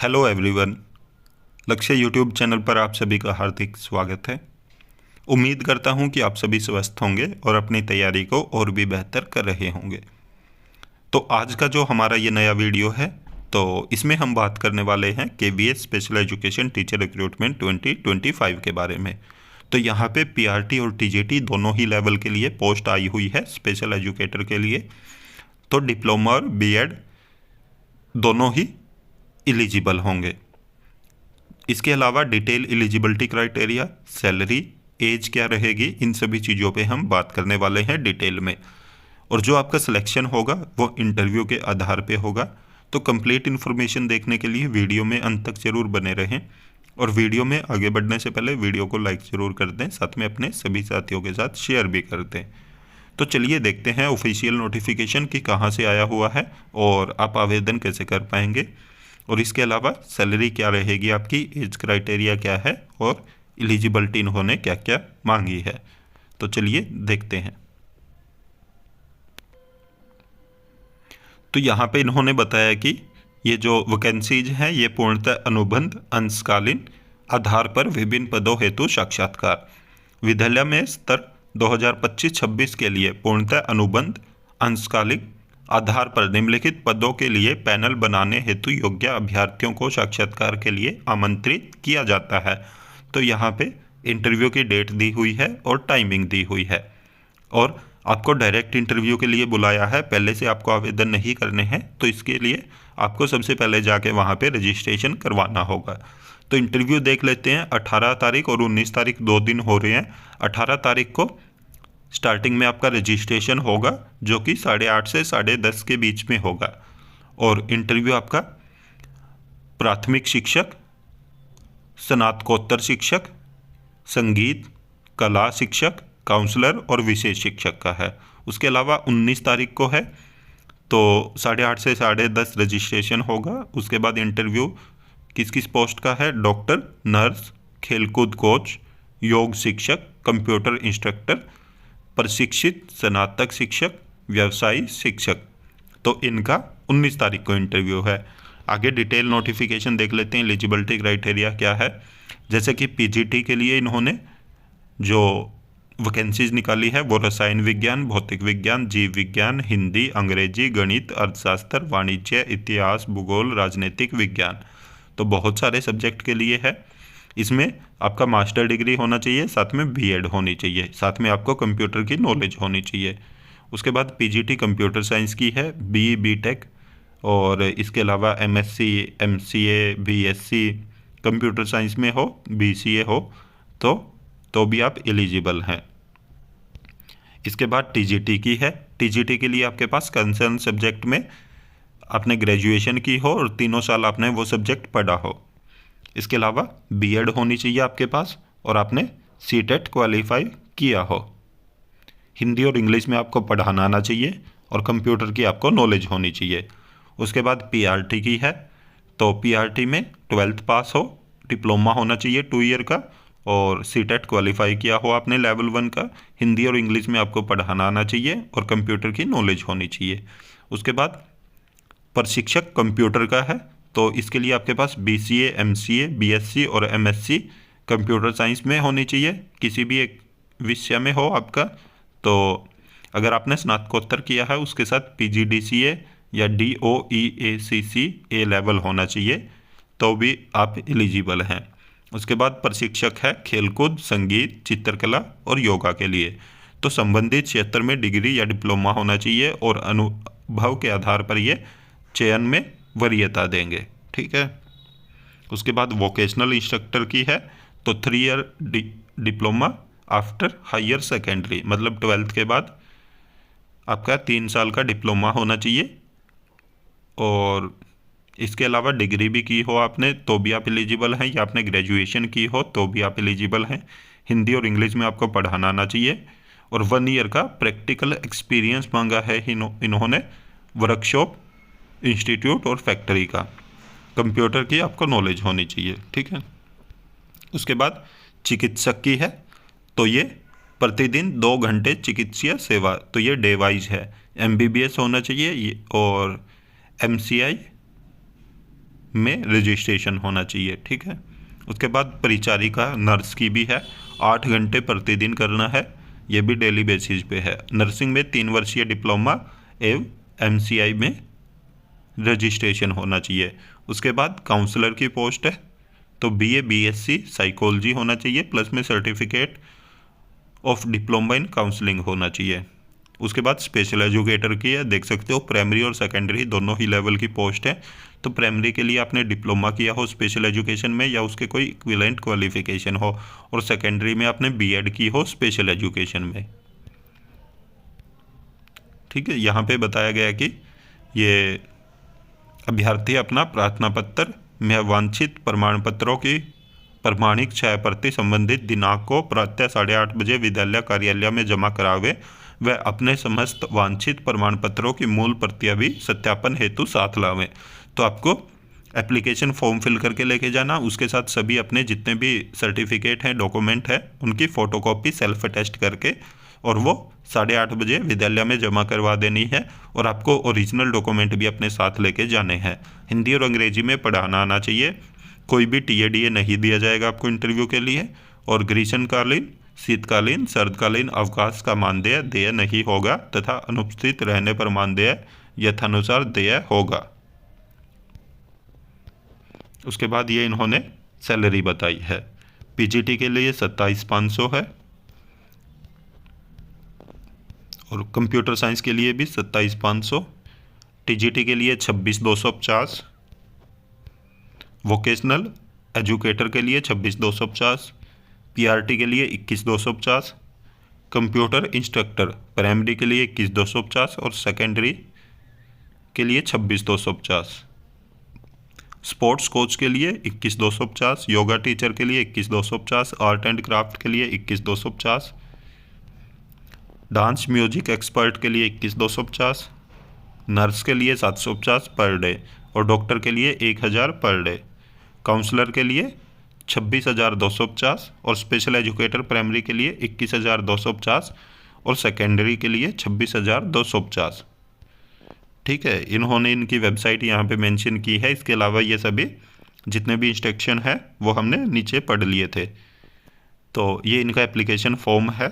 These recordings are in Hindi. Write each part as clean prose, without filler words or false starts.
Hello everyone. लक्ष्य यूट्यूब चैनल पर आप सभी का हार्दिक स्वागत है। उम्मीद करता हूं कि आप सभी स्वस्थ होंगे और अपनी तैयारी को और भी बेहतर कर रहे होंगे। तो आज का जो हमारा ये नया वीडियो है, तो इसमें हम बात करने वाले हैं KVS special education teacher recruitment 2025 के बारे में। तो यहाँ पे PRT और TGT दोनों ही लेवल के लिए पोस्ट आई हुई है स्पेशल एजुकेटर के लिए। तो डिप्लोमा और BEd दोनों ही एलिजिबल होंगे। इसके अलावा detail eligibility criteria, salary, age क्या रहेगी, इन सभी चीज़ों पे हम बात करने वाले हैं डिटेल में। और जो आपका सिलेक्शन होगा वो इंटरव्यू के आधार पे होगा। तो कंप्लीट इन्फॉर्मेशन देखने के लिए वीडियो में अंत तक जरूर बने रहें। और वीडियो में आगे बढ़ने से पहले वीडियो को लाइक ज़रूर कर दें, साथ में अपने सभी साथियों के साथ शेयर भी कर दें। तो चलिए देखते हैं ऑफिशियल नोटिफिकेशन कि कहाँ से आया हुआ है और आप आवेदन कैसे कर पाएंगे, और इसके अलावा सैलरी क्या रहेगी आपकी, एज क्राइटेरिया क्या है और एलिजिबिलिटी इन्होंने क्या क्या मांगी है। तो चलिए देखते हैं। तो यहाँ पे इन्होंने बताया कि ये जो वैकेंसीज हैं ये पूर्णतः अनुबंध अंशकालीन आधार पर विभिन्न पदों हेतु साक्षात्कार विद्यालय में स्तर 2025-26 के लिए पूर्णतः अनुबंध अंशकालिक आधार पर निम्नलिखित पदों के लिए पैनल बनाने हेतु योग्य अभ्यर्थियों को साक्षात्कार के लिए आमंत्रित किया जाता है। तो यहाँ पे इंटरव्यू की डेट दी हुई है और टाइमिंग दी हुई है, और आपको डायरेक्ट इंटरव्यू के लिए बुलाया है। पहले से आपको आवेदन नहीं करने हैं, तो इसके लिए आपको सबसे पहले जाके वहाँ पे रजिस्ट्रेशन करवाना होगा। तो इंटरव्यू देख लेते हैं। 18 तारीख और 19 तारीख 2 दिन हो रहे हैं। 18 तारीख को स्टार्टिंग में आपका रजिस्ट्रेशन होगा, जो कि 8:30 से 10:30 के बीच में होगा। और इंटरव्यू आपका प्राथमिक शिक्षक, स्नातकोत्तर शिक्षक, संगीत कला शिक्षक, काउंसलर और विशेष शिक्षक का है। उसके अलावा 19 तारीख को है, तो 8:30 से 10:30 रजिस्ट्रेशन होगा। उसके बाद इंटरव्यू किस किस पोस्ट का है, डॉक्टर, नर्स, खेलकूद कोच, योग शिक्षक, कंप्यूटर इंस्ट्रक्टर, प्रशिक्षित स्नातक शिक्षक, व्यवसायी शिक्षक। तो इनका 19 तारीख को इंटरव्यू है। आगे डिटेल नोटिफिकेशन देख लेते हैं। एलिजिबिलिटी क्राइटेरिया क्या है। जैसे कि PGT के लिए इन्होंने जो वैकेंसीज निकाली है वो रसायन विज्ञान, भौतिक विज्ञान, जीव विज्ञान, हिंदी, अंग्रेजी, गणित, अर्थशास्त्र, वाणिज्य, इतिहास, भूगोल, राजनीतिक विज्ञान। तो बहुत सारे सब्जेक्ट के लिए है। इसमें आपका मास्टर डिग्री होना चाहिए, साथ में BEd होनी चाहिए, साथ में आपको कंप्यूटर की नॉलेज होनी चाहिए। उसके बाद PGT कंप्यूटर साइंस की है, BE BTech, और इसके अलावा MSc MCA BSc computer science में हो, BCA हो तो भी आप एलिजिबल हैं। इसके बाद TGT की है। TGT के लिए आपके पास कंसर्न सब्जेक्ट में आपने ग्रेजुएशन की हो और 3 साल आपने वो सब्जेक्ट पढ़ा हो। इसके अलावा BEd होनी चाहिए आपके पास, और आपने CTET क्वालिफाई किया हो। हिंदी और इंग्लिश में आपको पढ़ाना आना चाहिए, और कंप्यूटर की आपको नॉलेज होनी चाहिए। उसके बाद PRT की है। तो PRT में 12th पास हो, डिप्लोमा होना चाहिए 2 ईयर का, और CTET क्वालिफाई किया हो आपने लेवल 1 का। हिंदी और इंग्लिश में आपको पढ़ाना आना चाहिए और कंप्यूटर की नॉलेज होनी चाहिए। उसके बाद प्रशिक्षक कंप्यूटर का है। तो इसके लिए आपके पास BCA MCA BSc और MSc कंप्यूटर साइंस में होनी चाहिए, किसी भी एक विषय में हो आपका। तो अगर आपने स्नातकोत्तर किया है उसके साथ PGDCA या DOEACC A लेवल होना चाहिए, तो भी आप एलिजिबल हैं। उसके बाद प्रशिक्षक है खेलकूद, संगीत, चित्रकला और योगा के लिए। तो संबंधित क्षेत्र में डिग्री या डिप्लोमा होना चाहिए, और अनुभव के आधार पर ये चयन में वरीयता देंगे। ठीक है। उसके बाद वोकेशनल इंस्ट्रक्टर की है। तो 3 year diploma after higher secondary, मतलब 12th के बाद आपका 3 साल का डिप्लोमा होना चाहिए, और इसके अलावा डिग्री भी की हो आपने तो भी आप एलिजिबल हैं, या आपने ग्रेजुएशन की हो तो भी आप एलिजिबल हैं। हिंदी और इंग्लिश में आपको पढ़ाना आना चाहिए, और 1 ईयर का प्रैक्टिकल एक्सपीरियंस मांगा है इन्होंने, वर्कशॉप, इंस्टीट्यूट और फैक्ट्री का। कंप्यूटर की आपको नॉलेज होनी चाहिए। ठीक है। उसके बाद चिकित्सक की है। तो ये प्रतिदिन 2 घंटे चिकित्सीय सेवा, तो ये डे वाइज है। MBBS होना चाहिए ये, और MCI में रजिस्ट्रेशन होना चाहिए। ठीक है। उसके बाद परिचारिका नर्स की भी है, 8 घंटे प्रतिदिन करना है, ये भी डेली बेसिस पे है। नर्सिंग में 3 वर्षीय डिप्लोमा एवं MCI में रजिस्ट्रेशन होना चाहिए। उसके बाद काउंसलर की पोस्ट है, तो BA BSc साइकोलॉजी होना चाहिए, प्लस में certificate of diploma in counselling होना चाहिए। उसके बाद स्पेशल एजुकेटर की है, देख सकते हो प्राइमरी और सेकेंडरी दोनों ही लेवल की पोस्ट है। तो प्राइमरी के लिए आपने डिप्लोमा किया हो स्पेशल एजुकेशन में या उसके कोई इक्विवेलेंट क्वालिफिकेशन हो, और सेकेंडरी में आपने BEd की हो स्पेशल एजुकेशन में। ठीक है। यहाँ पे बताया गया कि ये अभ्यर्थी अपना प्रार्थना पत्र में वांछित प्रमाण पत्रों की प्रमाणिक 6 प्रति संबंधित दिनांक को प्रातः 8:30 बजे विद्यालय कार्यालय में जमा करावे व अपने समस्त वांछित प्रमाण पत्रों की मूल प्रतियां भी सत्यापन हेतु साथ लावें। तो आपको एप्लीकेशन फॉर्म फिल करके लेके जाना, उसके साथ सभी अपने जितने भी सर्टिफिकेट हैं, डॉक्यूमेंट हैं, उनकी फ़ोटोकॉपी सेल्फ अटेस्ट करके और वो 8:30 बजे विद्यालय में जमा करवा देनी है। और आपको ओरिजिनल डॉक्यूमेंट भी अपने साथ लेके जाने हैं। हिंदी और अंग्रेजी में पढ़ाना आना चाहिए। कोई भी TA नहीं दिया जाएगा आपको इंटरव्यू के लिए। और ग्रीष्मकालीन, शीतकालीन, शरदकालीन अवकाश का मानदेय देय नहीं होगा तथा अनुपस्थित रहने पर मानदेय यथानुसार देय होगा। उसके बाद ये इन्होंने सैलरी बताई है। PGT के लिए 27,500 है और कंप्यूटर साइंस के लिए भी 27,500, TGT के लिए 26,250, वोकेशनल एजुकेटर के लिए 26,250, PRT के लिए 21,250, कंप्यूटर इंस्ट्रक्टर प्राइमरी के लिए 21,250 और सेकेंडरी के लिए 26,250, स्पोर्ट्स कोच के लिए 21,250, योगा टीचर के लिए 21,250, आर्ट एंड क्राफ्ट के लिए 21,250, डांस म्यूजिक एक्सपर्ट के लिए 21,250, नर्स के लिए 750 पर डे और डॉक्टर के लिए 1,000 पर डे, काउंसलर के लिए 26,250 और स्पेशल एजुकेटर प्राइमरी के लिए 21,250 और सेकेंडरी के लिए 26,250। ठीक है। इन्होंने इनकी वेबसाइट यहाँ पे मेंशन की है। इसके अलावा ये सभी जितने भी इंस्ट्रक्शन है वो हमने नीचे पढ़ लिए थे। तो ये इनका एप्लीकेशन फॉर्म है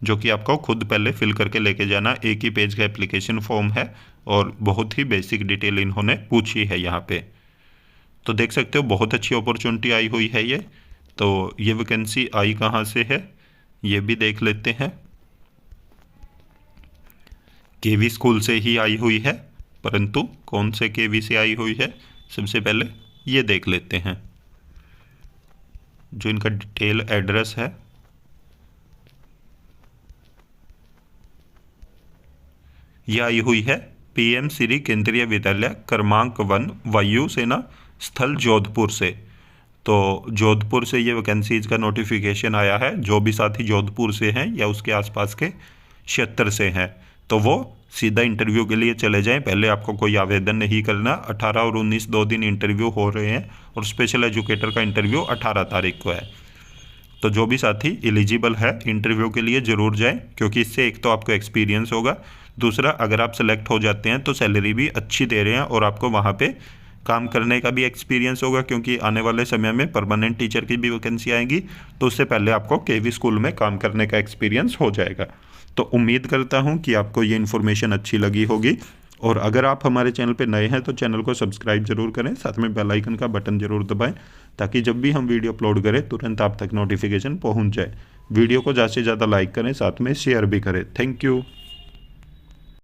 जो कि आपको खुद पहले फिल करके लेके जाना। एक ही पेज का एप्लीकेशन फॉर्म है और बहुत ही बेसिक डिटेल इन्होंने पूछी है यहाँ पे। तो देख सकते हो बहुत अच्छी अपॉर्चुनिटी आई हुई है ये। तो ये वैकेंसी आई कहाँ से है ये भी देख लेते हैं। KV स्कूल से ही आई हुई है, परंतु कौन से KV से आई हुई है सबसे पहले ये देख लेते हैं। जो इनका डिटेल एड्रेस है, यह आई हुई है PM श्री केंद्रीय विद्यालय क्रमांक 1 वायुसेना स्थल जोधपुर से। तो जोधपुर से ये वैकेंसीज का नोटिफिकेशन आया है। जो भी साथी जोधपुर से हैं या उसके आसपास के क्षेत्र से हैं तो वो सीधा इंटरव्यू के लिए चले जाएं। पहले आपको कोई आवेदन नहीं करना। 18 और 19 2 दिन इंटरव्यू हो रहे हैं और स्पेशल एजुकेटर का इंटरव्यू 18 तारीख को है। तो जो भी साथी एलिजिबल है इंटरव्यू के लिए ज़रूर जाएं, क्योंकि इससे एक तो आपको एक्सपीरियंस होगा, दूसरा अगर आप सेलेक्ट हो जाते हैं तो सैलरी भी अच्छी दे रहे हैं और आपको वहाँ पे काम करने का भी एक्सपीरियंस होगा, क्योंकि आने वाले समय में परमानेंट टीचर की भी वैकेंसी आएगी। तो उससे पहले आपको KV स्कूल में काम करने का एक्सपीरियंस हो जाएगा। तो उम्मीद करता हूँ कि आपको ये इन्फॉर्मेशन अच्छी लगी होगी। और अगर आप हमारे चैनल पे नए हैं तो चैनल को सब्सक्राइब जरूर करें, साथ में बेल आइकन का बटन जरूर दबाएं, ताकि जब भी हम वीडियो अपलोड करें तुरंत आप तक नोटिफिकेशन पहुंच जाए। वीडियो को ज़्यादा से ज़्यादा लाइक करें, साथ में शेयर भी करें। Thank you.